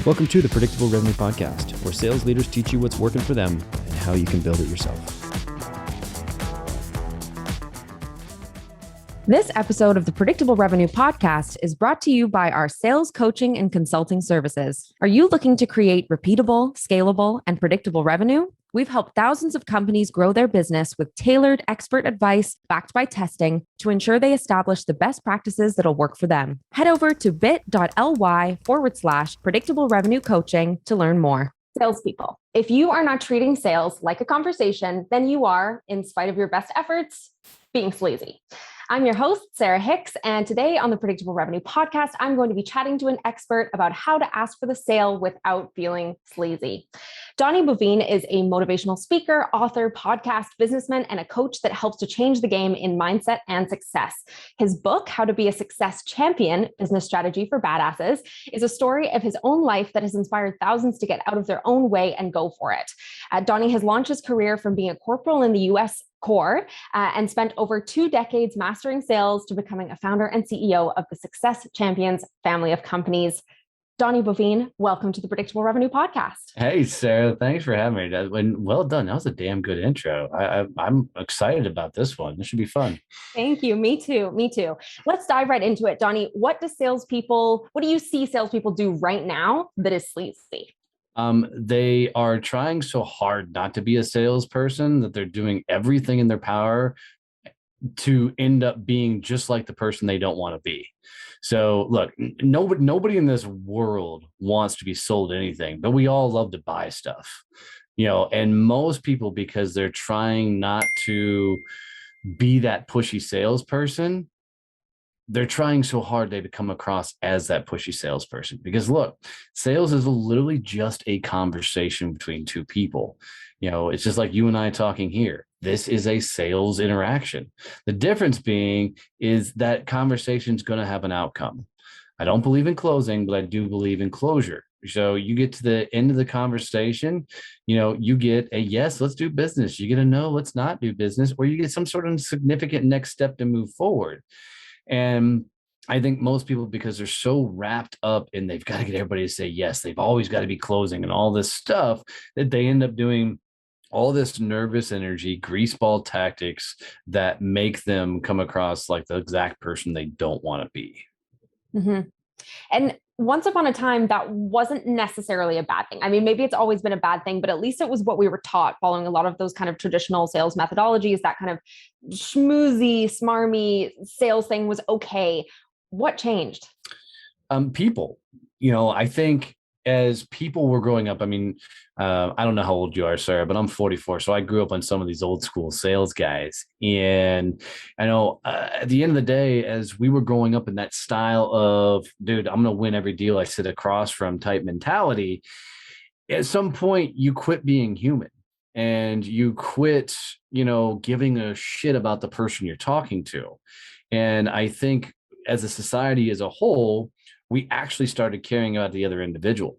Welcome to the Predictable Revenue Podcast, where sales leaders teach you what's working for them and how you can build it yourself. This episode of the Predictable Revenue Podcast is brought to you by our sales coaching and consulting services. Are you looking to create repeatable, scalable, and predictable revenue? We've helped thousands of companies grow their business with tailored expert advice backed by testing to ensure they establish the best practices that'll work for them. Head over to bit.ly/predictable revenue coaching to learn more. Salespeople. If you are not treating sales like a conversation, then you are, in spite of your best efforts, being sleazy. I'm your host, Sarah Hicks, and today on the Predictable Revenue Podcast, I'm going to be chatting to an expert about how to ask for the sale without feeling sleazy. Donnie Boivin is a motivational speaker, author, podcast, businessman, and a coach that helps to change the game in mindset and success. His book, How to Be a Success Champion, Business Strategy for Badasses, is a story of his own life that has inspired thousands to get out of their own way and go for it. Donnie has launched his career from being a corporal in the U.S. Corps and spent over 2 decades mastering sales to becoming a founder and CEO of the Success Champions family of companies. Donnie Boivin, welcome to the Predictable Revenue Podcast. Hey, Sarah, thanks for having me. Well done. That was a damn good intro. I'm excited about this one. This should be fun. Thank you. Me too. Let's dive right into it. Donnie, what do you see salespeople do right now that is sleazy? They are trying so hard not to be a salesperson that they're doing everything in their power to end up being just like the person they don't want to be. So look, nobody in this world wants to be sold anything, but we all love to buy stuff, and most people, because they're trying not to be that pushy salesperson, they're trying so hard they come across as that pushy salesperson. Because look, sales is literally just a conversation between two people. It's just like you and I talking here. This is a sales interaction. The difference being is that conversation is going to have an outcome. I don't believe in closing, but I do believe in closure. So you get to the end of the conversation, you get a yes, let's do business. You get a no, let's not do business, or you get some sort of significant next step to move forward. And I think most people, because they're so wrapped up and they've got to get everybody to say yes, they've always got to be closing and all this stuff, that they end up doing all this nervous energy, greaseball tactics that make them come across like the exact person they don't want to be. Mm-hmm. And once upon a time, that wasn't necessarily a bad thing. I mean, maybe it's always been a bad thing, but at least it was what we were taught following a lot of those kind of traditional sales methodologies. That kind of schmoozy, smarmy sales thing was okay. What changed? People, I think as people were growing up, I mean, I don't know how old you are, Sarah, but I'm 44. So I grew up on some of these old school sales guys. And I know at the end of the day, as we were growing up in that style of, dude, I'm going to win every deal I sit across from type mentality, at some point you quit being human and you quit, giving a shit about the person you're talking to. And I think as a society as a whole, we actually started caring about the other individual.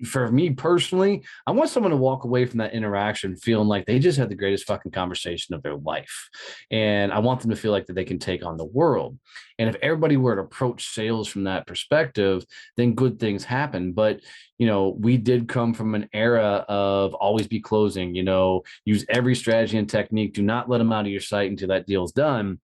For me personally, I want someone to walk away from that interaction feeling like they just had the greatest fucking conversation of their life. And I want them to feel like that they can take on the world. And if everybody were to approach sales from that perspective, then good things happen. But, we did come from an era of always be closing, use every strategy and technique. Do not let them out of your sight until that deal's done.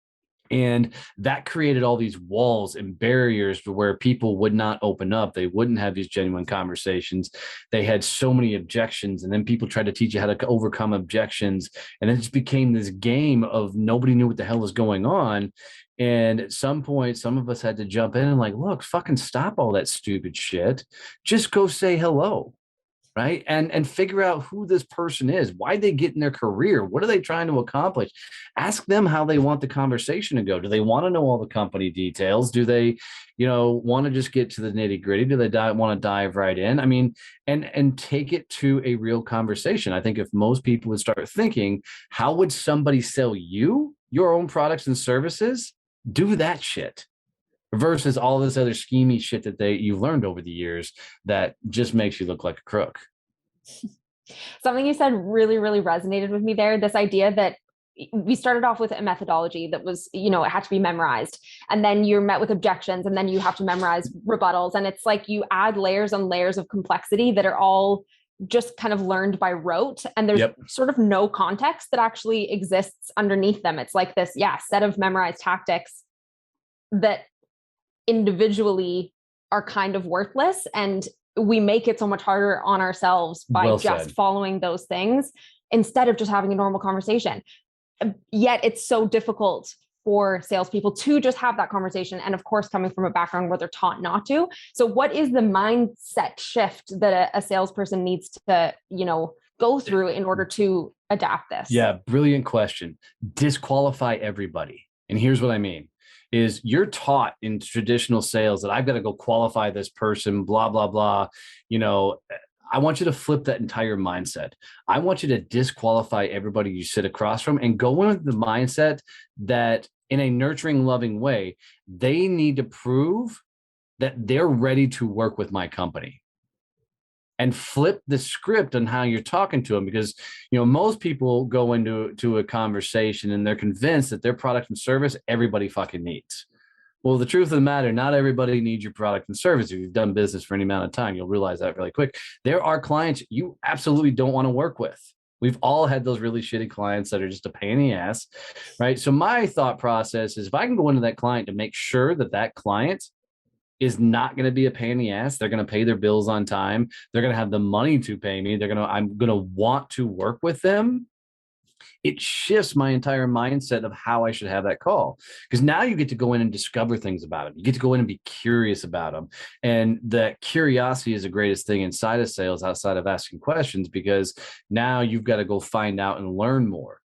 And that created all these walls and barriers to where people would not open up. They wouldn't have these genuine conversations. They had so many objections. And then people tried to teach you how to overcome objections. And it just became this game of nobody knew what the hell was going on. And at some point, some of us had to jump in and like, look, fucking stop all that stupid shit. Just go say hello. Right. And figure out who this person is. Why they get in their career? What are they trying to accomplish? Ask them how they want the conversation to go. Do they want to know all the company details? Do they, want to just get to the nitty gritty? Do they want to dive right in? I mean, and take it to a real conversation. I think if most people would start thinking, how would somebody sell you your own products and services? Do that shit. Versus all this other schemy shit that you've learned over the years that just makes you look like a crook. Something you said really, really resonated with me there. This idea that we started off with a methodology that was, it had to be memorized, and then you're met with objections, and then you have to memorize rebuttals. And it's like you add layers on layers of complexity that are all just kind of learned by rote. And there's sort of no context that actually exists underneath them. It's like this, set of memorized tactics that individually are kind of worthless. And we make it so much harder on ourselves by just following those things instead of just having a normal conversation. Yet it's so difficult for salespeople to just have that conversation. And of course, coming from a background where they're taught not to. So what is the mindset shift that a salesperson needs to, go through in order to adapt this? Yeah, brilliant question. Disqualify everybody. And here's what I mean is you're taught in traditional sales that I've got to go qualify this person, blah, blah, blah. I want you to flip that entire mindset. I want you to disqualify everybody you sit across from and go in with the mindset that in a nurturing, loving way, they need to prove that they're ready to work with my company. And flip the script on how you're talking to them, because most people go into a conversation and they're convinced that their product and service everybody fucking needs. Well, the truth of the matter, not everybody needs your product and service. If you've done business for any amount of time, you'll realize that really quick. There are clients you absolutely don't want to work with. We've all had those really shitty clients that are just a pain in the ass, right? So my thought process is if I can go into that client to make sure that that client is not going to be a pain in the ass, they're going to pay their bills on time, they're going to have the money to pay me, I'm going to want to work with them. It shifts my entire mindset of how I should have that call. Because now you get to go in and discover things about them. You get to go in and be curious about them. And that curiosity is the greatest thing inside of sales, outside of asking questions, because now you've got to go find out and learn more.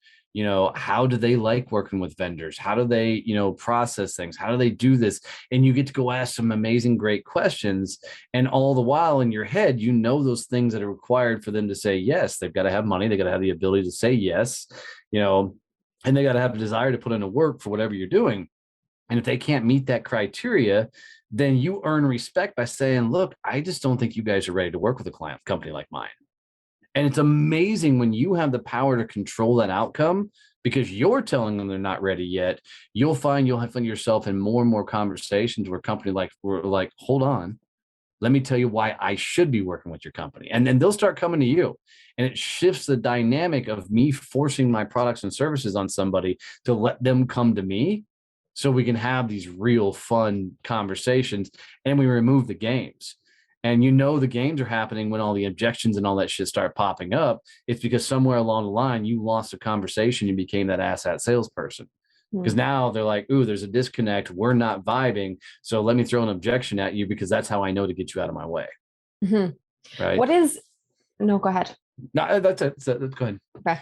How do they like working with vendors? How do they, process things? How do they do this? And you get to go ask some amazing, great questions. And all the while in your head, those things that are required for them to say yes. They've got to have money. They got to have the ability to say yes, and they got to have a desire to put in the work for whatever you're doing. And if they can't meet that criteria, then you earn respect by saying, look, I just don't think you guys are ready to work with a company like mine. And it's amazing when you have the power to control that outcome, because you're telling them they're not ready yet. You'll find yourself in more and more conversations where company we're like, hold on, let me tell you why I should be working with your company. And then they'll start coming to you. And it shifts the dynamic of me forcing my products and services on somebody to let them come to me so we can have these real fun conversations, and we remove the games. And the games are happening when all the objections and all that shit start popping up. It's because somewhere along the line, you lost a conversation and became that asshat salesperson. Because now they're like, ooh, there's a disconnect. We're not vibing. So let me throw an objection at you because that's how I know to get you out of my way. Mm-hmm. Right. No, go ahead. No, that's it. Go ahead. Okay.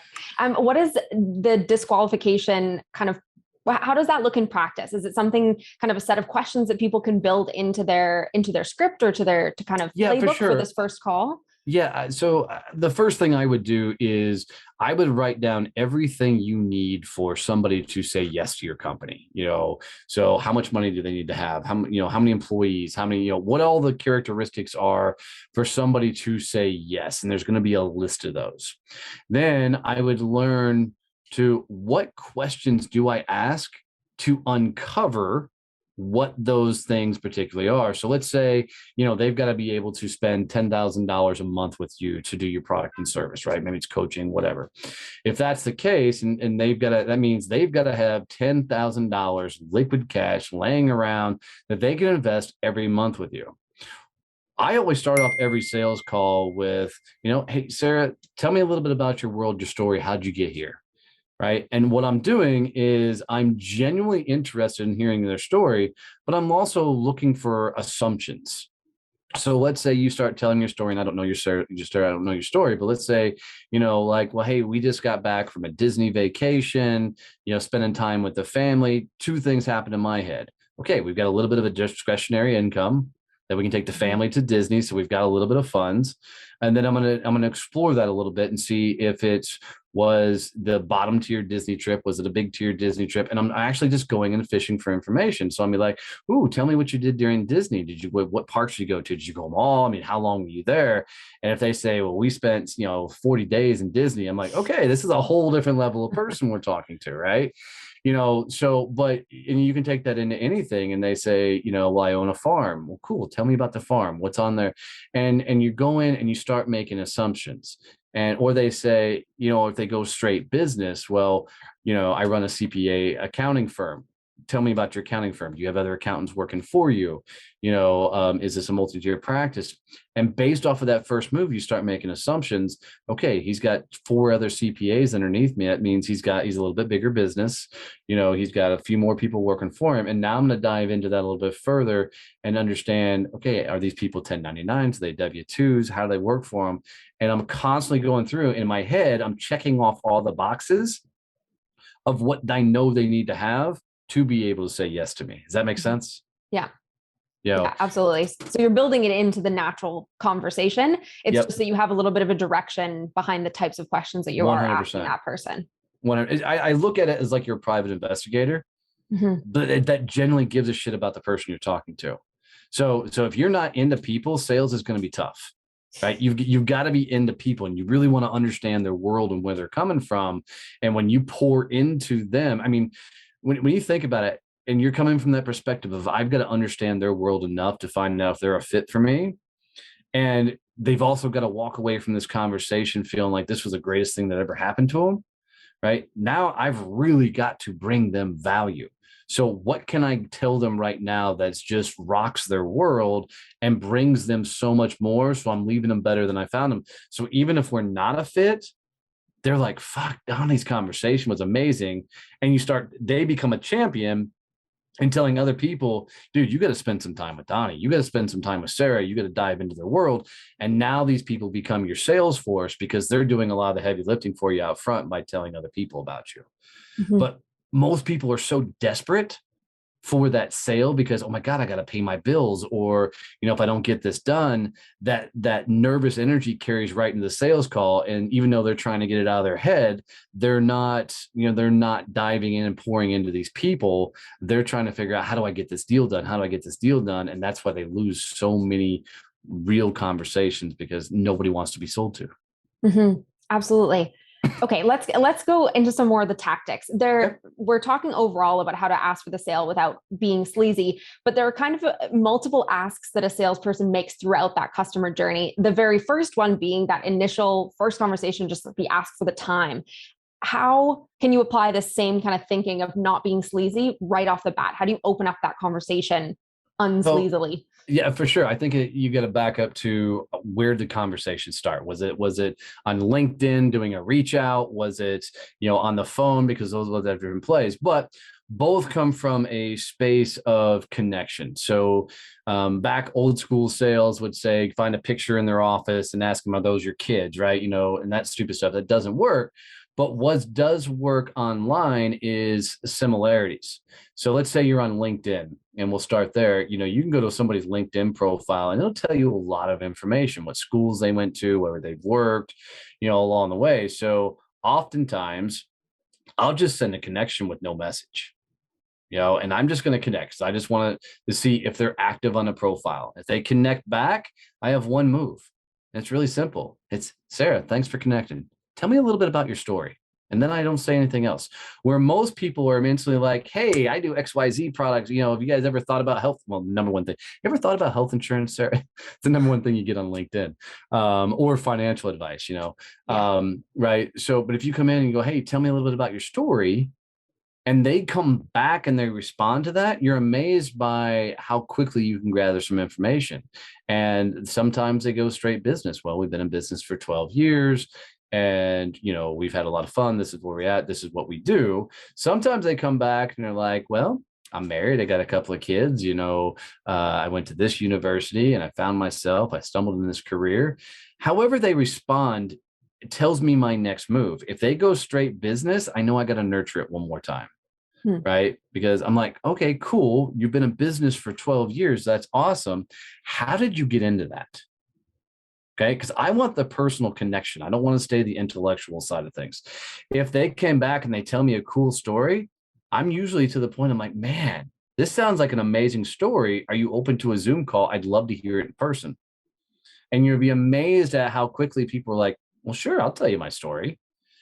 What is the disqualification kind of, how does that look in practice? Is it something kind of a set of questions that people can build into their script or to kind of playbook for this first call? Yeah. So the first thing I would do is I would write down everything you need for somebody to say yes to your company. So how much money do they need to have? How many employees? How many? What all the characteristics are for somebody to say yes? And there's going to be a list of those. Then I would learn to what questions do I ask to uncover what those things particularly are. So let's say, they've got to be able to spend $10,000 a month with you to do your product and service, right? Maybe it's coaching, whatever. If that's the case, and that means they've got to have $10,000 liquid cash laying around that they can invest every month with you. I always start off every sales call with, hey, Sarah, tell me a little bit about your world, your story. How'd you get here? Right. And what I'm doing is I'm genuinely interested in hearing their story, but I'm also looking for assumptions. So let's say you start telling your story, and I don't know your story, but let's say, well, hey, we just got back from a Disney vacation, spending time with the family. Two things happened in my head. Okay, we've got a little bit of a discretionary income. Then we can take the family to Disney. So we've got a little bit of funds. And then I'm gonna explore that a little bit and see if it was the bottom tier Disney trip, was it a big tier Disney trip? And I'm actually just going and fishing for information. So I'm be like, ooh, tell me what you did during Disney. What parks did you go to? Did you go them all? I mean, how long were you there? And if they say, well, we spent 40 days in Disney, I'm like, okay, this is a whole different level of person we're talking to, right? And you can take that into anything, and they say, well, I own a farm. Well, cool. Tell me about the farm. What's on there? And you go in and you start making assumptions. Or they say, if they go straight business, well, I run a CPA accounting firm. Tell me about your accounting firm. Do you have other accountants working for you? Is this a multi-tier practice? And based off of that first move, you start making assumptions. Okay, he's got 4 other CPAs underneath me. That means he's a little bit bigger business. He's got a few more people working for him. And now I'm going to dive into that a little bit further and understand, okay, are these people 1099s? Are they W-2s? How do they work for them? And I'm constantly going through in my head, I'm checking off all the boxes of what I know they need to have to be able to say yes to me. Does that make sense? Yeah. Yeah, yeah, absolutely. So you're building it into the natural conversation. It's Yep. just that you have a little bit of a direction behind the types of questions that you are 100%. asking that person. I look at it as like you're a private investigator, but that generally gives a shit about the person you're talking to. So if you're not into people, sales is going to be tough, right? You've got to be into people, and you really want to understand their world and where they're coming from. And when you pour into them, I mean, when you think about it, and you're coming from that perspective of, I've got to understand their world enough to find out if they're a fit for me. And they've also got to walk away from this conversation feeling like this was the greatest thing that ever happened to them. Right now, I've really got to bring them value. So what can I tell them right now that's just rocks their world and brings them so much more? So I'm leaving them better than I found them. So even if we're not a fit, they're like, fuck, Donnie's conversation was amazing. And they become a champion and telling other people, dude, you got to spend some time with Donnie. You got to spend some time with Sarah. You got to dive into their world. And now these people become your sales force because they're doing a lot of the heavy lifting for you out front by telling other people about you. But most people are so desperate for that sale because, oh my God, I got to pay my bills. Or, if I don't get this done, that nervous energy carries right into the sales call. And even though they're trying to get it out of their head, they're not diving in and pouring into these people. They're trying to figure out, how do I get this deal done? How do I get this deal done? And that's why they lose so many real conversations, because nobody wants to be sold to. Absolutely. Okay, let's go into some more of the tactics. We're talking overall about how to ask for the sale without being sleazy, but there are kind of multiple asks that a salesperson makes throughout that customer journey. The very first one being that initial first conversation, just be asked for the time. How can you apply the same kind of thinking of not being sleazy right off the bat? How do you open up that conversation unsleazily? Yeah, for sure. I think you got to back up to, where did the conversation start? Was it on LinkedIn doing a reach out? Was it, on the phone? Because those are the different plays, but both come from a space of connection. So back old school sales would say, find a picture in their office and ask them, are those your kids? Right. And that stupid stuff that doesn't work. But what does work online is similarities. So let's say you're on LinkedIn, and we'll start there. You can go to somebody's LinkedIn profile and it'll tell you a lot of information, what schools they went to, where they've worked, along the way. So oftentimes I'll just send a connection with no message, and I'm just going to connect because I just want to see if they're active on a profile. If they connect back, I have one move. And it's really simple. It's, Sarah, thanks for connecting. Tell me a little bit about your story. And then I don't say anything else. Where most people are mentally like, hey, I do XYZ products. Have you guys ever thought about health? Well, number one thing, you ever thought about health insurance, Sarah? It's the number one thing you get on LinkedIn, or financial advice, right? So, but if you come in and you go, hey, tell me a little bit about your story, and they come back and they respond to that, you're amazed by how quickly you can gather some information. And sometimes they go straight business. Well, we've been in business for 12 years. And, we've had a lot of fun. This is where we're at. This is what we do. Sometimes they come back and they're like, well, I'm married. I got a couple of kids. I went to this university and I found myself. I stumbled in this career. However they respond, it tells me my next move. If they go straight business, I know I got to nurture it one more time. right? Because I'm like, okay, cool. You've been in business for 12 years. That's awesome. How did you get into that? Okay. Because I want the personal connection. I don't want to stay the intellectual side of things. If they came back and they tell me a cool story, I'm usually to the point I'm like, man, this sounds like an amazing story. Are you open to a Zoom call? I'd love to hear it in person. And you'll be amazed at how quickly people are like, well, sure, I'll tell you my story.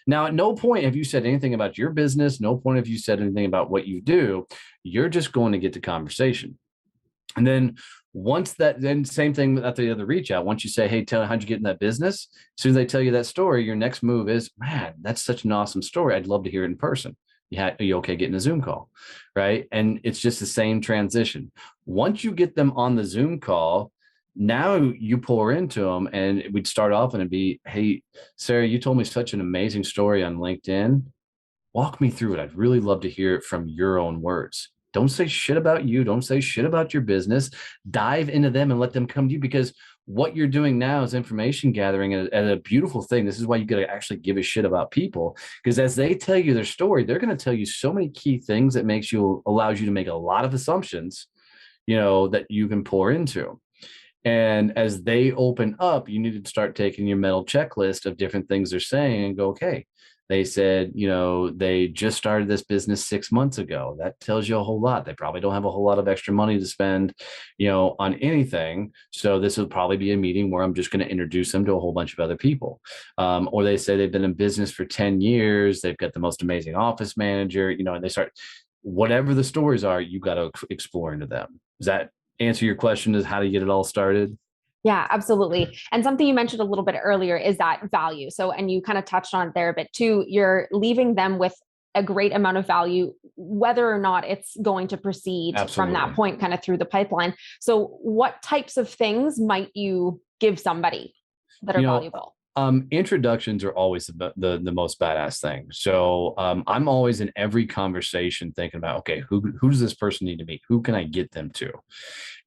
Now, at no point have you said anything about your business. No point have you said anything about what you do. You're just going to get the conversation. And then then same thing at the other reach out. Once you say, hey, tell how'd you get in that business? As soon as they tell you that story, your next move is, man, that's such an awesome story. I'd love to hear it in person. Are you okay getting a Zoom call? Right. And it's just the same transition. Once you get them on the Zoom call, now you pour into them, and we'd start off and it'd be, hey, Sarah, you told me such an amazing story on LinkedIn. Walk me through it. I'd really love to hear it from your own words. Don't say shit about you. Don't say shit about your business. Dive into them and let them come to you, because what you're doing now is information gathering, and a beautiful thing. This is why you got to actually give a shit about people, because as they tell you their story, they're going to tell you so many key things that allows you to make a lot of assumptions, that you can pour into. And as they open up, you need to start taking your mental checklist of different things they're saying and go, okay, they said, they just started this business 6 months ago. That tells you a whole lot. They probably don't have a whole lot of extra money to spend, on anything. So this will probably be a meeting where I'm just going to introduce them to a whole bunch of other people. Or they say they've been in business for 10 years. They've got the most amazing office manager, and they start, whatever the stories are, you got to explore into them. Does that answer your question, is how to get it all started? Yeah, absolutely. And something you mentioned a little bit earlier is that value. So, and you kind of touched on it there a bit too. You're leaving them with a great amount of value, whether or not it's going to proceed Absolutely. from that point kind of through the pipeline. So what types of things might you give somebody that are valuable? Introductions are always the most badass thing. So I'm always in every conversation thinking about, okay, who does this person need to meet? Who can I get them to?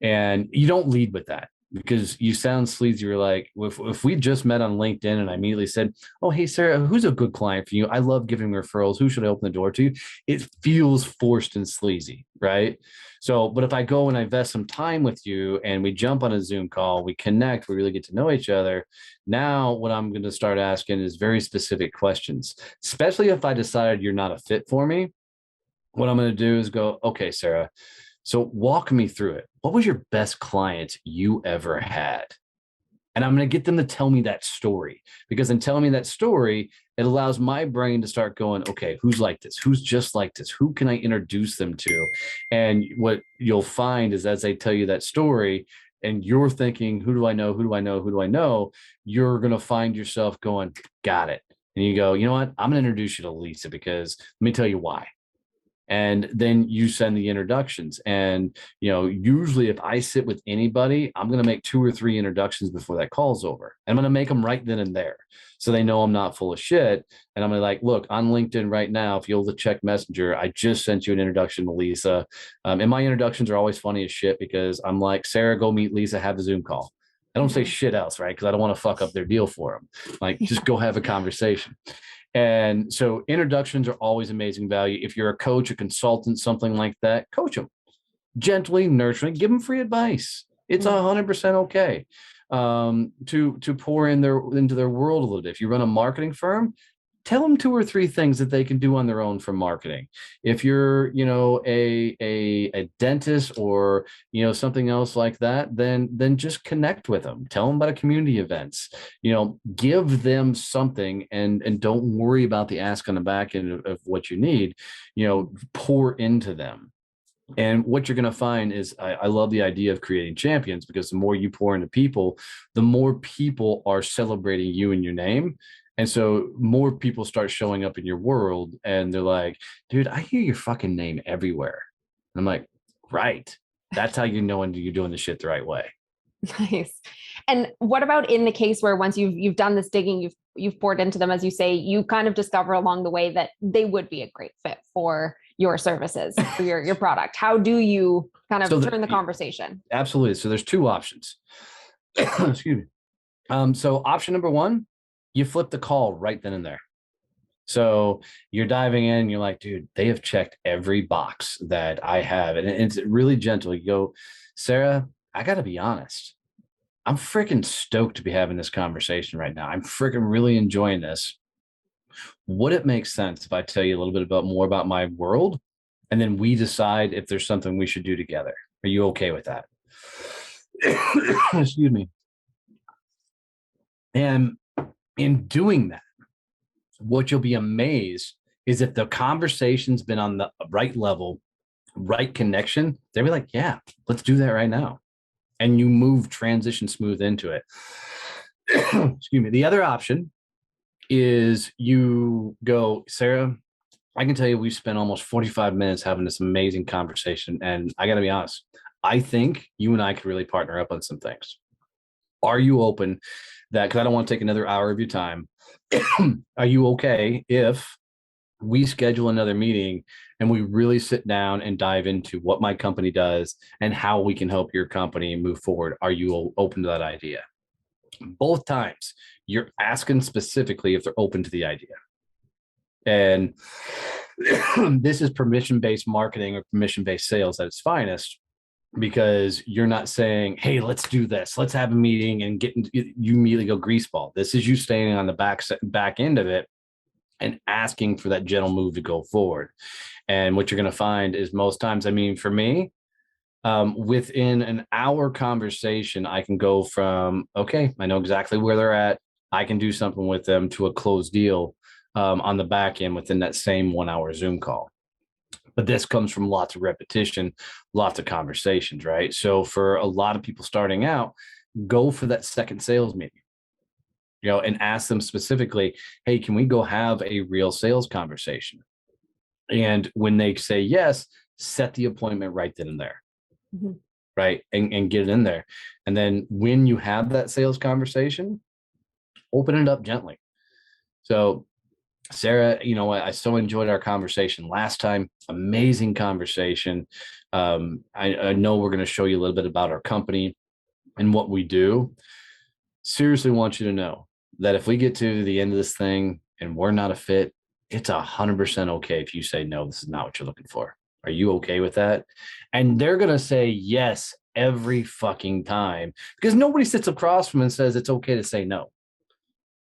And you don't lead with that, because you sound sleazy. You're like, if we just met on LinkedIn and I immediately said, oh, hey, Sarah, who's a good client for you? I love giving referrals. Who should I open the door to? It feels forced and sleazy, right? So, but if I go and I invest some time with you and we jump on a Zoom call, we connect, we really get to know each other. Now, what I'm going to start asking is very specific questions, especially if I decided you're not a fit for me. What I'm going to do is go, okay, Sarah, so walk me through it. What was your best client you ever had? And I'm going to get them to tell me that story, because in telling me that story, it allows my brain to start going, okay, who's like this? Who's just like this? Who can I introduce them to? And what you'll find is, as they tell you that story and you're thinking, who do I know? Who do I know? Who do I know? You're going to find yourself going, got it. And you go, you know what? I'm going to introduce you to Lisa, because let me tell you why. And then you send the introductions. And, usually if I sit with anybody, I'm going to make 2 or 3 introductions before that call's over. And I'm going to make them right then and there, so they know I'm not full of shit. And I'm going to like, look, on LinkedIn right now, if you'll check Messenger, I just sent you an introduction to Lisa. And my introductions are always funny as shit, because I'm like, Sarah, go meet Lisa, have the Zoom call. I don't say shit else, right? Because I don't want to fuck up their deal for them. Like, just go have a conversation. And so introductions are always amazing value. If you're a coach, a consultant, something like that, coach them gently, nurturing, give them free advice. It's 100% okay to pour into their world a little bit. If you run a marketing firm, tell them 2 or 3 things that they can do on their own for marketing. If you're, a dentist or, something else like that, then just connect with them. Tell them about community events, give them something, and don't worry about the ask on the back end of what you need, pour into them. And what you're going to find is, I love the idea of creating champions, because the more you pour into people, the more people are celebrating you and your name. And so more people start showing up in your world, and they're like, dude, I hear your fucking name everywhere. And I'm like, right. That's how you know when you're doing the shit the right way. Nice. And what about in the case where once you've done this digging, you've poured into them, as you say, you kind of discover along the way that they would be a great fit for your services, for your product? How do you kind of turn the conversation? Absolutely. So there's 2 options. Excuse me. So option number 1, you flip the call right then and there. So you're diving in, you're like, dude, they have checked every box that I have. And it's really gentle. You go, Sarah, I got to be honest. I'm freaking stoked to be having this conversation right now. I'm freaking really enjoying this. Would it make sense if I tell you a little bit more about my world? And then we decide if there's something we should do together. Are you okay with that? Excuse me. And in doing that, what you'll be amazed is if the conversation's been on the right level, right connection, they'll be like, yeah, let's do that right now. And you transition smooth into it. Excuse me. The other option is you go, Sarah, I can tell you we've spent almost 45 minutes having this amazing conversation. And I got to be honest, I think you and I could really partner up on some things. Are you open that, because I don't want to take another hour of your time. Are you okay if we schedule another meeting and we really sit down and dive into what my company does and how we can help your company move forward? Are you open to that idea? Both times you're asking specifically if they're open to the idea. And this is permission-based marketing or permission-based sales at its finest, because you're not saying, hey, let's do this. Let's have a meeting and you immediately go greaseball. This is you staying on the back end of it and asking for that gentle move to go forward. And what you're going to find is most times, I mean, for me, within an hour conversation, I can go from, okay, I know exactly where they're at. I can do something with them to a closed deal on the back end within that same 1 hour Zoom call. But this comes from lots of repetition, lots of conversations, right? So for a lot of people starting out, go for that second sales meeting, and ask them specifically, hey, can we go have a real sales conversation? And when they say yes, set the appointment right then and there. Mm-hmm. Right. And get it in there. And then when you have that sales conversation, open it up gently. So Sarah, I so enjoyed our conversation last time. Amazing conversation. I know we're going to show you a little bit about our company and what we do. Seriously want you to know that if we get to the end of this thing and we're not a fit, it's 100% okay if you say, no, this is not what you're looking for. Are you okay with that? And they're going to say yes every fucking time, because nobody sits across from them and says it's okay to say no.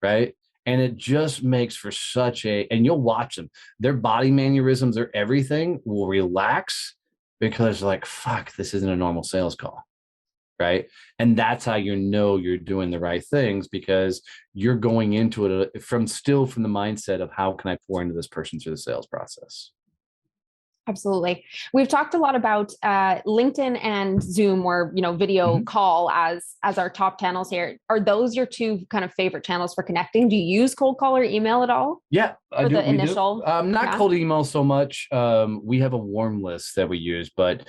Right. And it just makes for and you'll watch them, their body mannerisms, their everything will relax, because like, fuck, this isn't a normal sales call. Right. And that's how you're doing the right things, because you're going into it from the mindset of how can I pour into this person through the sales process. Absolutely. We've talked a lot about LinkedIn and Zoom, or video mm-hmm. call as our top channels here. Are those your two kind of favorite channels for connecting? Do you use cold call or email at all? Yeah, I do. The initial, not cold email so much. We have a warm list that we use, but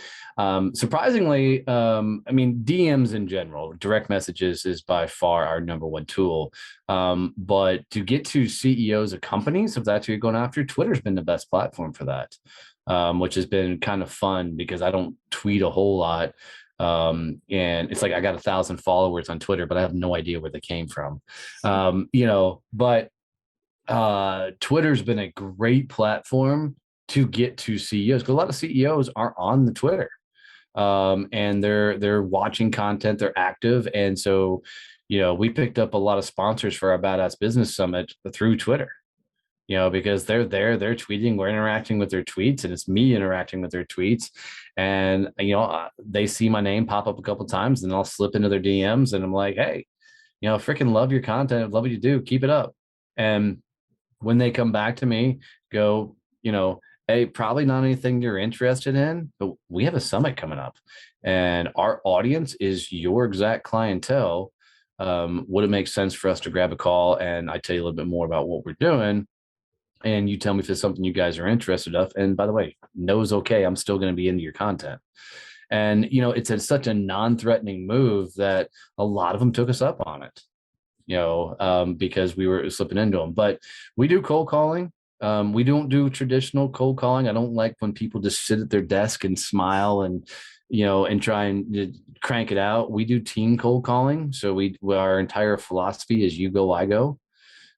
surprisingly, DMs in general, direct messages is by far our number one tool. But to get to CEOs of companies, if that's who you're going after, Twitter's been the best platform for that. Which has been kind of fun, because I don't tweet a whole lot. And it's like I got 1,000 followers on Twitter, but I have no idea where they came from. But Twitter's been a great platform to get to CEOs, because a lot of CEOs are on the Twitter, and they're watching content, they're active. And so, we picked up a lot of sponsors for our Badass Business Summit through Twitter. Because they're there, they're tweeting, we're interacting with their tweets, and it's me interacting with their tweets. And, they see my name pop up a couple of times, and I'll slip into their DMs, and I'm like, hey, freaking love your content. Love what you do. Keep it up. And when they come back to me, go, hey, probably not anything you're interested in, but we have a summit coming up, and our audience is your exact clientele. Would it make sense for us to grab a call and I tell you a little bit more about what we're doing? And you tell me if it's something you guys are interested in. And by the way, no is okay. I'm still going to be into your content. And, it's such a non-threatening move that a lot of them took us up on it, because we were slipping into them. But we do cold calling. We don't do traditional cold calling. I don't like when people just sit at their desk and smile and, and try and crank it out. We do team cold calling. So our entire philosophy is you go, I go.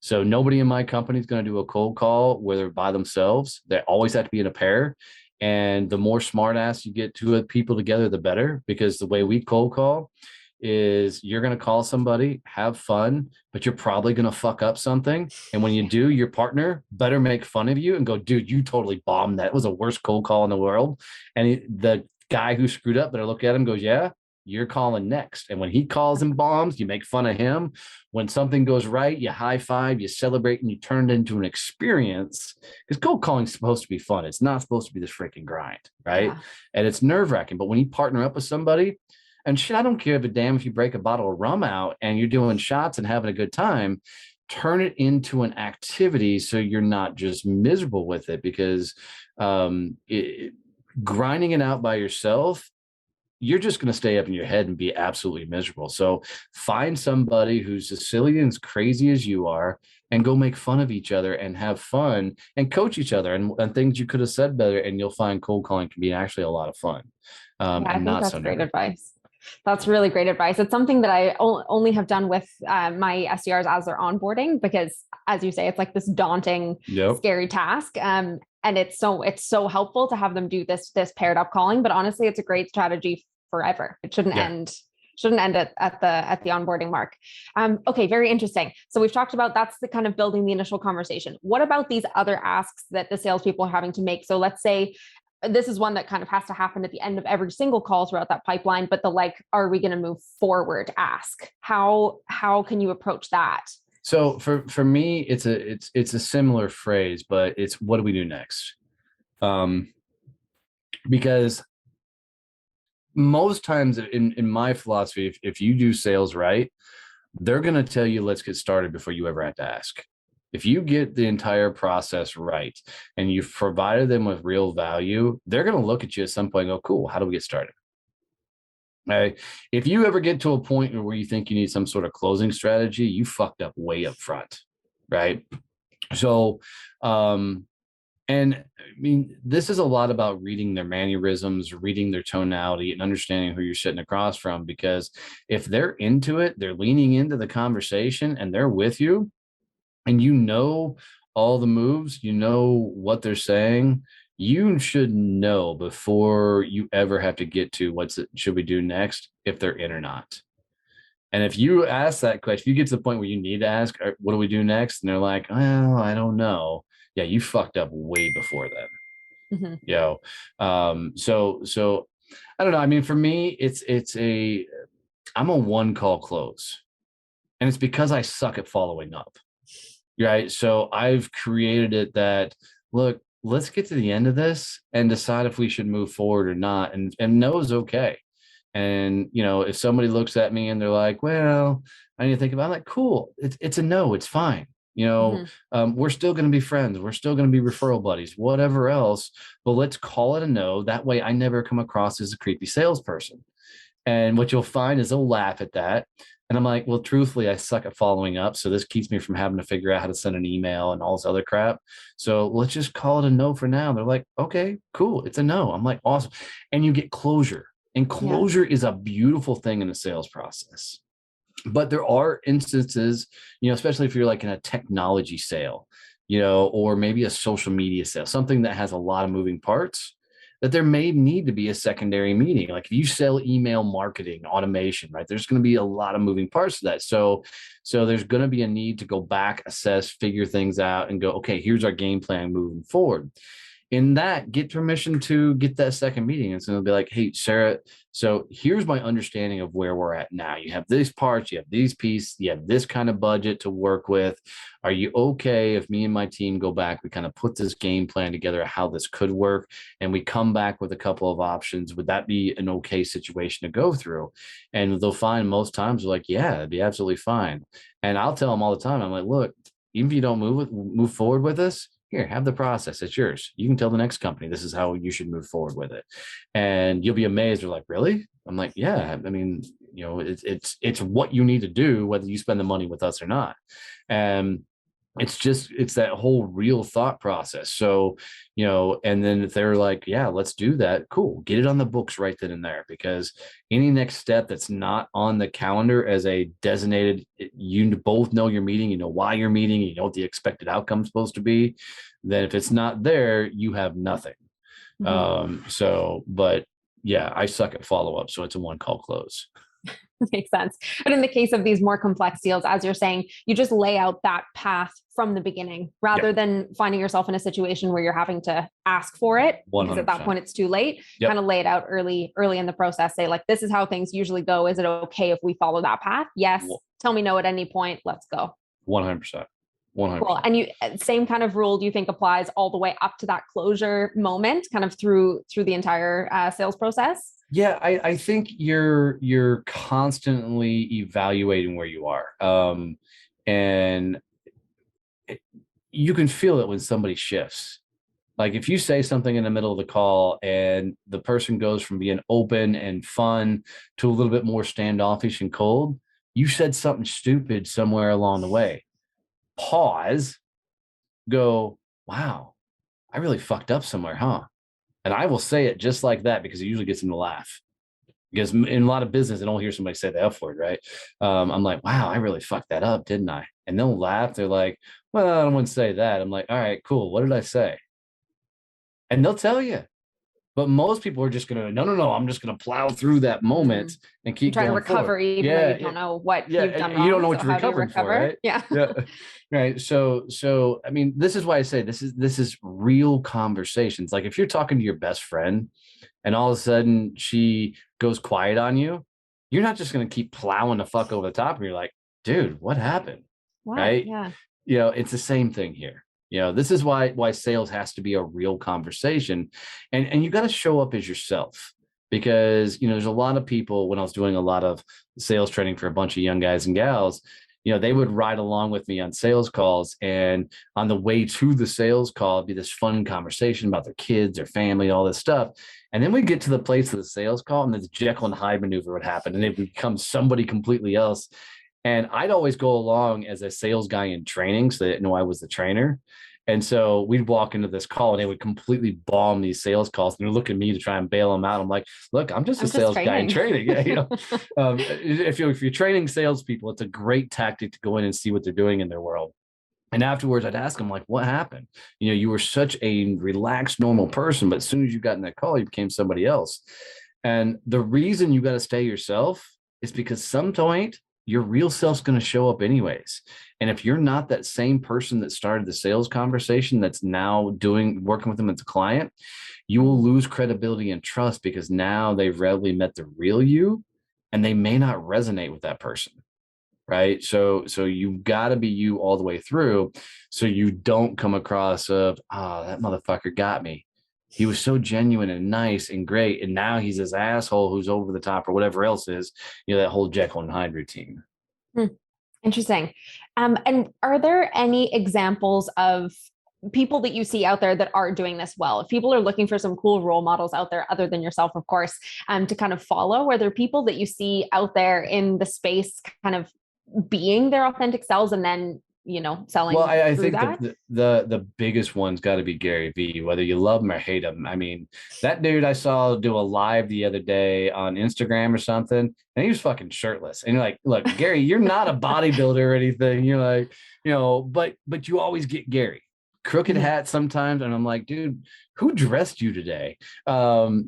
So nobody in my company is going to do a cold call where they're by themselves. They always have to be in a pair. And the more smart ass you get two people together, the better, because the way we cold call is you're going to call somebody, have fun, but you're probably going to fuck up something. And when you do, your partner better make fun of you and go, dude, you totally bombed that. It was the worst cold call in the world. And the guy who screwed up better look at him, goes, yeah, you're calling next. And when he calls and bombs, you make fun of him. When something goes right, you high five, you celebrate, and you turn it into an experience. Because cold calling is supposed to be fun. It's not supposed to be this freaking grind, right? Yeah. And it's nerve wracking. But when you partner up with somebody, and shit, I don't give a damn if you break a bottle of rum out and you're doing shots and having a good time, turn it into an activity so you're not just miserable with it, because grinding it out by yourself, you're just going to stay up in your head and be absolutely miserable. So find somebody who's as silly and as crazy as you are and go make fun of each other and have fun and coach each other and things you could have said better. And you'll find cold calling can be actually a lot of fun. I think that's great advice. That's really great advice. It's something that I only have done with my SDRs as they're onboarding, because as you say, it's like this daunting, scary task. And it's so helpful to have them do this paired up calling, but honestly, it's a great strategy forever. It shouldn't end at the onboarding mark. Okay. Very interesting. So we've talked about, that's the kind of building the initial conversation. What about these other asks that the salespeople are having to make? So let's say this is one that kind of has to happen at the end of every single call throughout that pipeline, but are we going to move forward ask? How can you approach that? So for me, it's a similar phrase, but it's, what do we do next? Because most times in my philosophy, if you do sales right, they're going to tell you, let's get started before you ever have to ask. If you get the entire process right and you've provided them with real value, they're going to look at you at some point and go, cool, how do we get started? Right? If you ever get to a point where you think you need some sort of closing strategy, you fucked up way up front, right? So, and I mean, this is a lot about reading their mannerisms, reading their tonality, and understanding who you're sitting across from. Because if they're into it, they're leaning into the conversation and they're with you, and you know all the moves, you know what they're saying, you should know before you ever have to get to should we do next, if they're in or not. And if you ask that question, if you get to the point where you need to ask, what do we do next? And they're like, well, I don't know. Yeah, you fucked up way before then. Mm-hmm. So I don't know. I mean, for me, I'm a one call close. And it's because I suck at following up. Right. So I've created it that, look, let's get to the end of this and decide if we should move forward or not. And no is okay. And, if somebody looks at me and they're like, well, I need to think about it, I'm like, cool. It's a no, it's fine. Mm-hmm. We're still going to be friends. We're still going to be referral buddies, whatever else, but let's call it a no. That way I never come across as a creepy salesperson. And what you'll find is they'll laugh at that. And I'm like, well, truthfully, I suck at following up. So this keeps me from having to figure out how to send an email and all this other crap. So let's just call it a no for now. And they're like, okay, cool. It's a no. I'm like, awesome. And you get closure. And closure is a beautiful thing in the sales process. But there are instances, especially if you're like in a technology sale, or maybe a social media sale, something that has a lot of moving parts, that there may need to be a secondary meeting. Like if you sell email marketing automation, right, there's going to be a lot of moving parts to that. So there's going to be a need to go back, assess, figure things out and go, okay, here's our game plan moving forward. In that, get permission to get that second meeting. And so they'll be like, hey, Sarah, so here's my understanding of where we're at now. You have these parts, you have these pieces, you have this kind of budget to work with. Are you okay if me and my team go back, we kind of put this game plan together, how this could work, and we come back with a couple of options? Would that be an okay situation to go through? And they'll find most times they're like, yeah, it'd be absolutely fine. And I'll tell them all the time, I'm like, look, even if you don't move forward with us, here, have the process. It's yours. You can tell the next company this is how you should move forward with it. And you'll be amazed. They're like, really? I'm like, yeah. I mean, it's what you need to do, whether you spend the money with us or not. And it's that whole real thought process. So, and then if they're like, yeah, let's do that, cool, get it on the books right then and there, because any next step that's not on the calendar as a designated, you both know you're meeting, you know why you're meeting, you know what the expected outcome is supposed to be, then if it's not there, you have nothing. But yeah, I suck at follow-up, so it's a one call close. Makes sense. But in the case of these more complex deals, as you're saying, you just lay out that path from the beginning rather than finding yourself in a situation where you're having to ask for it 100%. Because at that point it's too late. Kind of lay it out early in the process. Say like, this is how things usually go. Is it okay if we follow that path? Yes. Tell me no at any point. Let's go. 100%. 100%. Cool. And you, same kind of rule, do you think applies all the way up to that closure moment, kind of through the entire sales process? Yeah, I think you're constantly evaluating where you are. And you can feel it when somebody shifts. Like if you say something in the middle of the call and the person goes from being open and fun to a little bit more standoffish and cold, you said something stupid somewhere along the way. Pause, go, wow, I really fucked up somewhere, huh? And I will say it just like that because it usually gets them to laugh. Because in a lot of business, I don't hear somebody say the F word, right? I'm like, wow, I really fucked that up, didn't I? And they'll laugh. They're like, well, I don't want to say that. I'm like, all right, cool. What did I say? And they'll tell you. But most people are just going to, no, I'm just going to plow through that moment and keep trying going to recover forward. even though you don't know what you've done wrong. You don't know what you're recovering for, right? Yeah. Right. So, I mean, this is why I say this is real conversations. Like if you're talking to your best friend and all of a sudden she goes quiet on you, you're not just going to keep plowing the fuck over the top. And you're like, dude, what happened? What? Right. Yeah. It's the same thing here. This is why sales has to be a real conversation, and you got to show up as yourself, because there's a lot of people. When I was doing a lot of sales training for a bunch of young guys and gals, they would ride along with me on sales calls, and on the way to the sales call, it'd be this fun conversation about their kids, their family, all this stuff. And then we'd get to the place of the sales call, and this Jekyll and Hyde maneuver would happen, and it would become somebody completely else. And I'd always go along as a sales guy in training, so they didn't know I was the trainer. And so we'd walk into this call and they would completely bomb these sales calls. And they're looking at me to try and bail them out. I'm like, look, I'm just a sales guy in training. Yeah, if you're training salespeople, it's a great tactic to go in and see what they're doing in their world. And afterwards, I'd ask them, like, what happened? You were such a relaxed, normal person, but as soon as you got in that call, you became somebody else. And the reason you got to stay yourself is because some point, your real self's going to show up anyways. And if you're not that same person that started the sales conversation that's now working with them as a client, you will lose credibility and trust, because now they've readily met the real you and they may not resonate with that person. Right. So you've got to be you all the way through, so you don't come across that motherfucker got me. He was so genuine and nice and great, and now he's this asshole who's over the top, or whatever else is, that whole Jekyll and Hyde routine. Interesting. And are there any examples of people that you see out there that are doing this well? If people are looking for some cool role models out there, other than yourself, of course, to kind of follow, are there people that you see out there in the space kind of being their authentic selves and then selling? Well, I think the biggest one's got to be Gary Vee, whether you love him or hate him. I mean, that dude I saw do a live the other day on Instagram or something, and he was fucking shirtless. And you're like, look, Gary, you're not a bodybuilder or anything. You're like, but you always get Gary. Crooked hat sometimes, and I'm like, dude, who dressed you today? But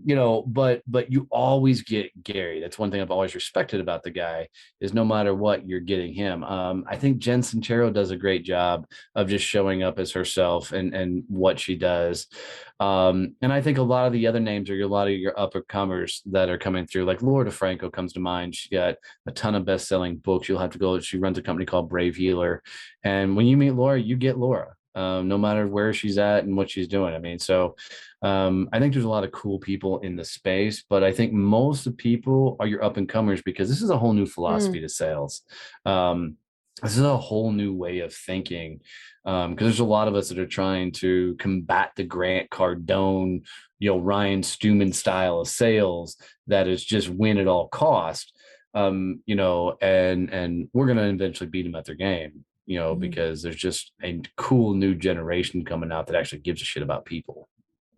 you always get Gary. That's one thing I've always respected about the guy, is no matter what, you're getting him. I think Jen Sincero does a great job of just showing up as herself and what she does. And I think a lot of the other names are a lot of your up-and-comers that are coming through. Like Laura DeFranco comes to mind. She got a ton of best-selling books. You'll have to go. She runs a company called Brave Healer. And when you meet Laura, you get Laura. No matter where she's at and what she's doing. I mean, so I think there's a lot of cool people in the space, but I think most of the people are your up and comers, because this is a whole new philosophy to sales. This is a whole new way of thinking, because there's a lot of us that are trying to combat the Grant Cardone, Ryan Stewman style of sales that is just win at all cost, and we're going to eventually beat them at their game. because there's just a cool new generation coming out that actually gives a shit about people.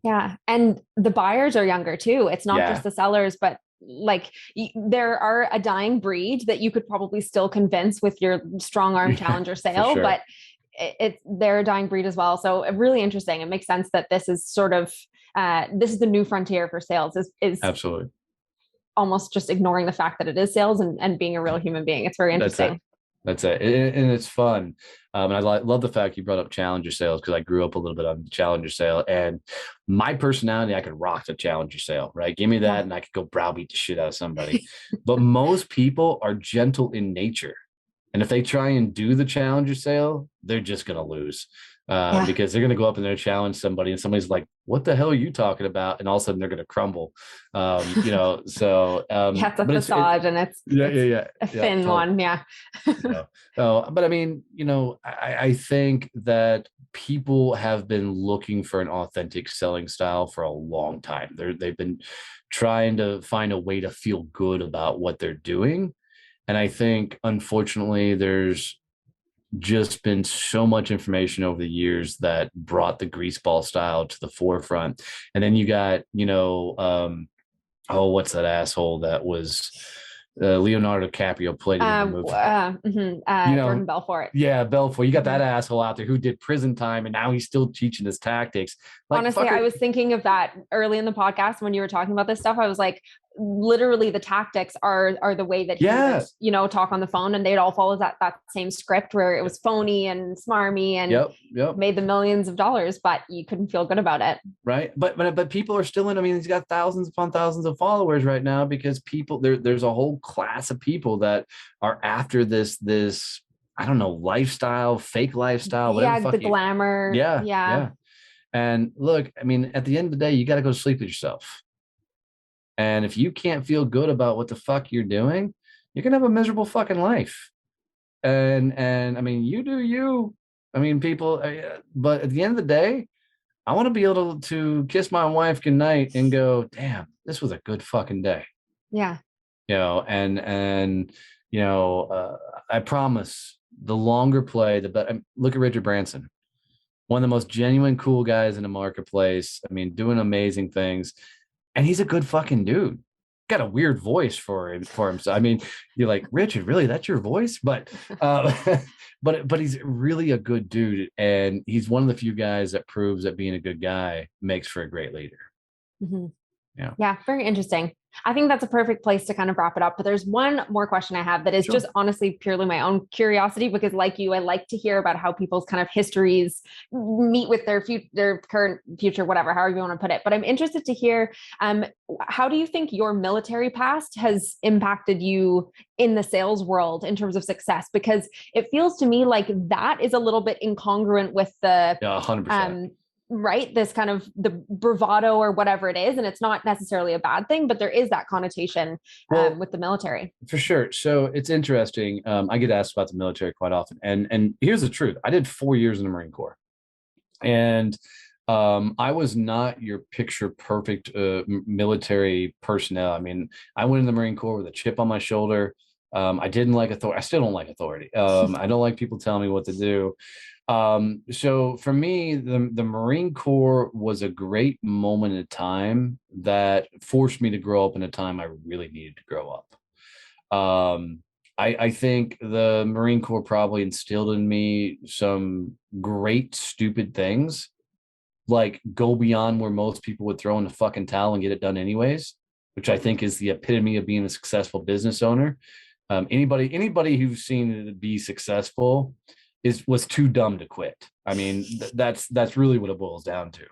Yeah. And the buyers are younger too. It's not just the sellers, but like there are a dying breed that you could probably still convince with your strong arm challenger sale, sure. But they're a dying breed as well. So really interesting. It makes sense that this is sort of, this is the new frontier for sales is absolutely almost just ignoring the fact that it is sales and being a real human being. It's very interesting. That's it. And it's fun. And I love the fact you brought up challenger sales, because I grew up a little bit on challenger sale, and my personality, I could rock the challenger sale, right? Give me that and I could go browbeat the shit out of somebody. But most people are gentle in nature. And if they try and do the challenger sale, they're just going to lose because they're going to go up and they're challenge somebody, and somebody's like, what the hell are you talking about? And all of a sudden they're going to crumble, so it's a facade, and it's a thin totally. One. Yeah. But I mean, I think that people have been looking for an authentic selling style for a long time. They've been trying to find a way to feel good about what they're doing. And I think, unfortunately, there's just been so much information over the years that brought the greaseball style to the forefront. And then you got, what's that asshole that was Leonardo DiCaprio played in the movie? Jordan Belfort. Yeah, Belfort. You got that asshole out there who did prison time, and now he's still teaching his tactics. Like, honestly, I was thinking of that early in the podcast when you were talking about this stuff. I was like, literally the tactics are the way that he would, talk on the phone, and they'd all follow that same script where it was phony and smarmy and made the millions of dollars, but you couldn't feel good about it. Right. But people are still in. I mean, he's got thousands upon thousands of followers right now because people there's a whole class of people that are after this, I don't know, lifestyle, fake lifestyle, whatever. Yeah, the glamour. Yeah. And look, I mean, at the end of the day, you got to go to sleep with yourself. And if you can't feel good about what the fuck you're doing, you're going to have a miserable fucking life. And I mean, you do you. I mean, people, but at the end of the day, I want to be able to kiss my wife goodnight and go, damn, this was a good fucking day. Yeah. I promise the longer play, the better. Look at Richard Branson, one of the most genuine, cool guys in the marketplace. I mean, doing amazing things. And he's a good fucking dude. Got a weird voice for him. So, I mean, you're like, Richard, really? That's your voice? But he's really a good dude. And he's one of the few guys that proves that being a good guy makes for a great leader. Mm-hmm. Yeah. Very interesting. I think that's a perfect place to kind of wrap it up. But there's one more question I have that is just honestly purely my own curiosity, because like you, I like to hear about how people's kind of histories meet with their current future, whatever, however you want to put it. But I'm interested to hear, how do you think your military past has impacted you in the sales world in terms of success? Because it feels to me like that is a little bit incongruent with the 100%. Right? This kind of the bravado or whatever it is. And it's not necessarily a bad thing, but there is that connotation with the military. For sure. So it's interesting. I get asked about the military quite often. And here's the truth. I did 4 years in the Marine Corps. And I was not your picture perfect military personnel. I mean, I went in the Marine Corps with a chip on my shoulder. I didn't like authority. I still don't like authority. I don't like people telling me what to do. So for me, the Marine Corps was a great moment in time that forced me to grow up in a time I really needed to grow up. I think the Marine Corps probably instilled in me some great, stupid things, like go beyond where most people would throw in the fucking towel and get it done anyways, which I think is the epitome of being a successful business owner. Anybody who's seen it be successful was too dumb to quit. I mean, that's really what it boils down to.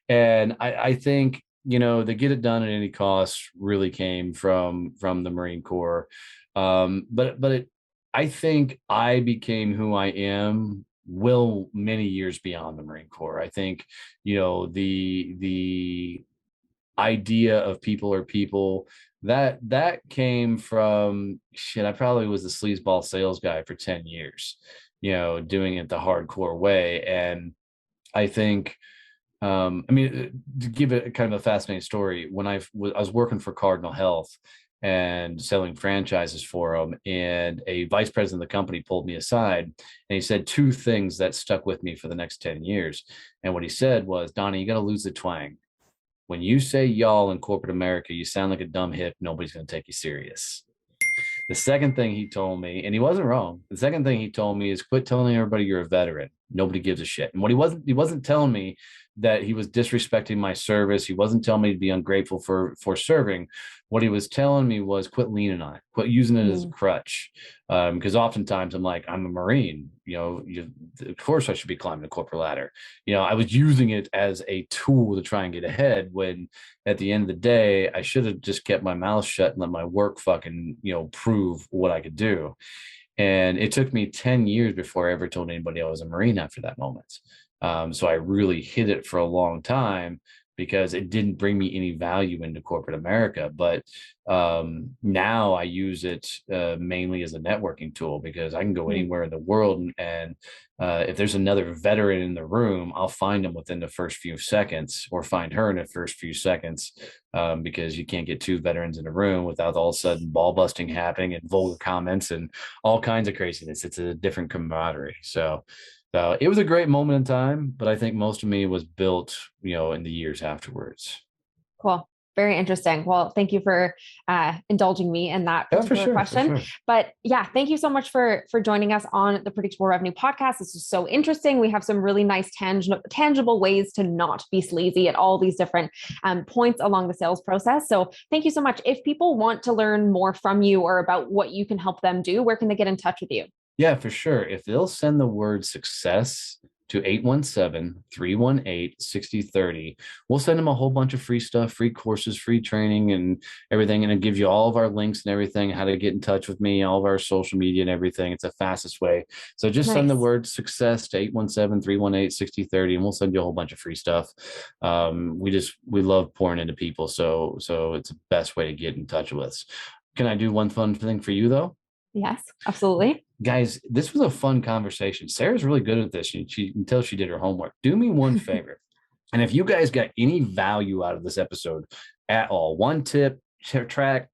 And I think, the get it done at any cost really came from the Marine Corps. I think I became who I am many years beyond the Marine Corps. I think, the idea of people are people that came from I probably was the sleazeball sales guy for 10 years. Doing it the hardcore way. And I think, to give it kind of a fascinating story, when I was working for Cardinal Health, and selling franchises for them. And a vice president of the company pulled me aside and he said two things that stuck with me for the next 10 years. And what he said was, Donnie, you got to lose the twang. When you say y'all in corporate America, you sound like a dumb hip. Nobody's going to take you serious. The second thing he told me, and he wasn't wrong. The second thing he told me is quit telling everybody you're a veteran. Nobody gives a shit. And what he wasn't telling me that he was disrespecting my service. He wasn't telling me to be ungrateful for serving. What he was telling me was quit leaning on it, quit using it as a crutch. Because oftentimes I'm like, I'm a Marine, of course I should be climbing the corporate ladder. I was using it as a tool to try and get ahead when at the end of the day, I should have just kept my mouth shut and let my work fucking, prove what I could do. And it took me 10 years before I ever told anybody I was a Marine after that moment. So I really hid it for a long time because it didn't bring me any value into corporate America. But now I use it mainly as a networking tool because I can go anywhere in the world. And if there's another veteran in the room, I'll find them within the first few seconds or find her in the first few seconds because you can't get two veterans in a room without all of a sudden ball busting happening and vulgar comments and all kinds of craziness. It's a different camaraderie. So it was a great moment in time, but I think most of me was built, in the years afterwards. Cool. Very interesting. Well, thank you for indulging me in that particular question. But yeah, thank you so much for joining us on the Predictable Revenue podcast. This is so interesting. We have some really nice tangible ways to not be sleazy at all these different points along the sales process. So thank you so much. If people want to learn more from you or about what you can help them do, where can they get in touch with you? Yeah, for sure. If they'll send the word success to 817-318-6030, we'll send them a whole bunch of free stuff, free courses, free training and everything. And it gives you all of our links and everything, how to get in touch with me, all of our social media and everything. It's the fastest way. So just send the word success to 817-318-6030 and we'll send you a whole bunch of free stuff. We love pouring into people. So it's the best way to get in touch with us. Can I do one fun thing for you though? Yes, absolutely. Guys, this was a fun conversation. Sarah's really good at this. Until she did her homework. Do me one favor. And if you guys got any value out of this episode at all, one tip, track,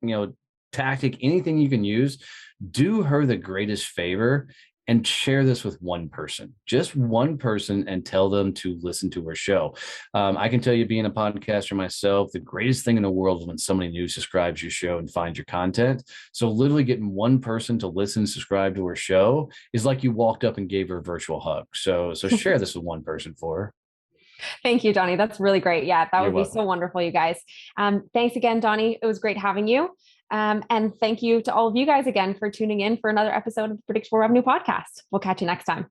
tactic, anything you can use, do her the greatest favor and share this with one person, just one person, and tell them to listen to her show. I can tell you, being a podcaster myself, the greatest thing in the world is when somebody new subscribes to your show and finds your content. So literally getting one person to listen, subscribe to her show is like you walked up and gave her a virtual hug. So share this with one person for her. Thank you, Donnie. That's really great. Yeah, that would be so wonderful, you guys. Thanks again, Donnie. It was great having you. And thank you to all of you guys again for tuning in for another episode of the Predictable Revenue Podcast. We'll catch you next time.